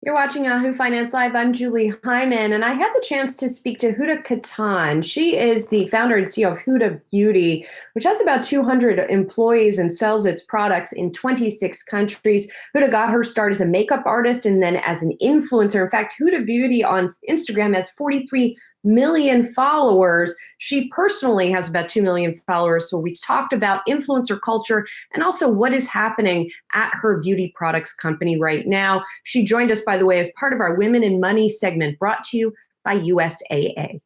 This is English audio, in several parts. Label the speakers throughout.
Speaker 1: You're watching Yahoo Finance Live. I'm Julie Hyman, and I had the chance to speak to Huda Kattan. She is the founder and CEO of Huda Beauty, which has about 200 employees and sells its products in 26 countries. Huda got her start as a makeup artist and then as an influencer. In fact, Huda Beauty on Instagram has 43 million followers. She personally has about 2 million followers. So we talked about influencer culture and also what is happening at her beauty products company right now. She joined us, by the way, as part of our Women in Money segment brought to you by USAA.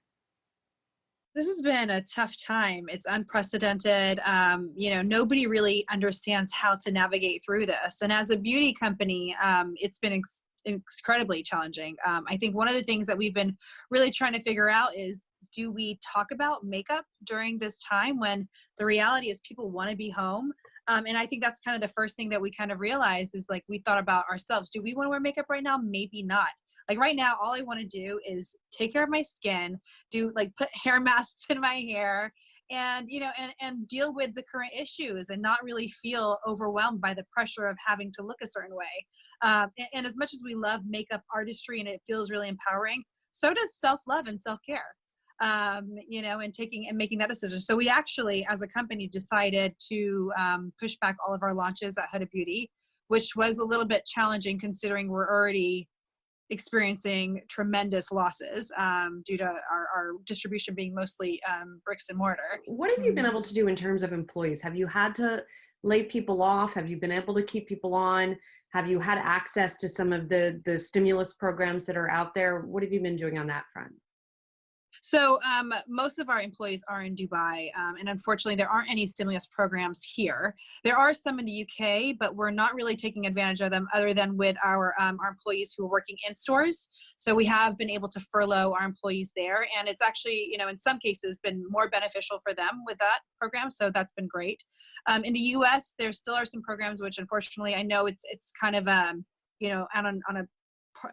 Speaker 2: This has been a tough time. It's unprecedented. Nobody really understands how to navigate through this. And as a beauty company, it's been incredibly challenging. I think one of the things that we've been really trying to figure out is, do we talk about makeup during this time when the reality is people want to be home? And I think that's kind of the first thing that we kind of realized is, like, we thought about ourselves. Do we want to wear makeup right now? Maybe not. Like right now, all I want to do is take care of my skin, put hair masks in my hair, and deal with the current issues and not really feel overwhelmed by the pressure of having to look a certain way. And as much as we love makeup artistry and it feels really empowering, so does self-love and self-care. And making that decision. So we actually, as a company, decided to push back all of our launches at Huda Beauty, which was a little bit challenging considering we're already experiencing tremendous losses due to our distribution being mostly bricks and mortar.
Speaker 1: What have you been able to do in terms of employees? Have you had to lay people off? Have you been able to keep people on? Have you had access to some of the stimulus programs that are out there? What have you been doing on that front?
Speaker 2: So most of our employees are in Dubai, and unfortunately, there aren't any stimulus programs here. There are some in the UK, but we're not really taking advantage of them other than with our employees who are working in stores. So we have been able to furlough our employees there, and it's actually, in some cases, been more beneficial for them with that program. So that's been great. In the US, there still are some programs which, unfortunately, I know it's kind of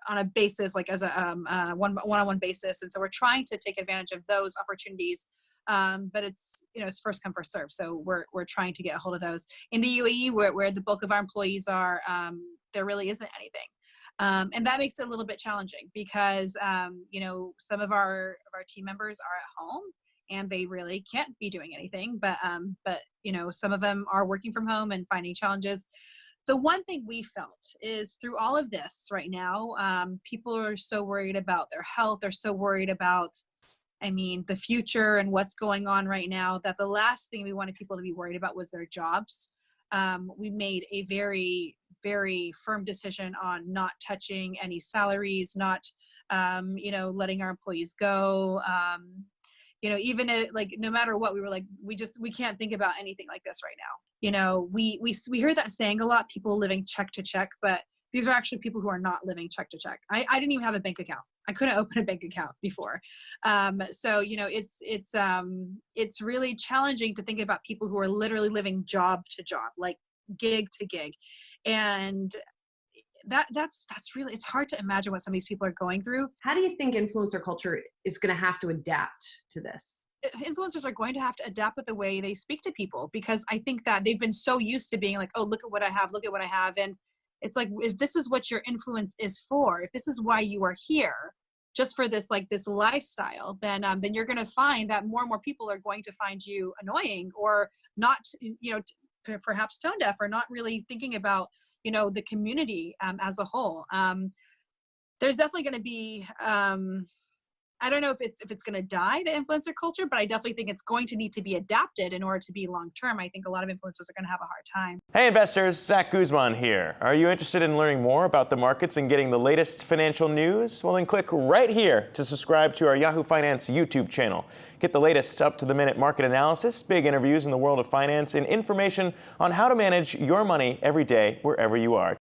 Speaker 2: on a basis, like as a one-on-one basis, and so we're trying to take advantage of those opportunities, but it's first come first serve, so we're trying to get a hold of those. In the UAE, where the bulk of our employees are, there really isn't anything, and that makes it a little bit challenging because some of our team members are at home and they really can't be doing anything, but some of them are working from home and finding challenges. The one thing we felt is through all of this right now, people are so worried about their health. They're so worried about, the future and what's going on right now, that the last thing we wanted people to be worried about was their jobs. We made a very, very firm decision on not touching any salaries, not, letting our employees go. Even no matter what, we were like, we can't think about anything like this right now. We hear that saying a lot, people living check to check, but these are actually people who are not living check to check. I didn't even have a bank account. I couldn't open a bank account before. So it's really challenging to think about people who are literally living job to job, like gig to gig. And that's really, it's hard to imagine what some of these people are going through.
Speaker 1: How do you think influencer culture is going to have to adapt to this?
Speaker 2: Influencers are going to have to adapt with the way they speak to people, because I think that they've been so used to being like, oh, look at what I have, look at what I have. And it's like, if this is what your influence is for, if this is why you are here, just for this, this lifestyle, then you're going to find that more and more people are going to find you annoying or not, perhaps tone deaf, or not really thinking about the community as a whole. There's definitely going to be, I don't know if it's going to die, the influencer culture, but I definitely think it's going to need to be adapted in order to be long-term. I think a lot of influencers are going to have a hard time.
Speaker 3: Hey investors, Zach Guzman here. Are you interested in learning more about the markets and getting the latest financial news? Well, then click right here to subscribe to our Yahoo Finance YouTube channel. Get the latest up-to-the-minute market analysis, big interviews in the world of finance, and information on how to manage your money every day wherever you are.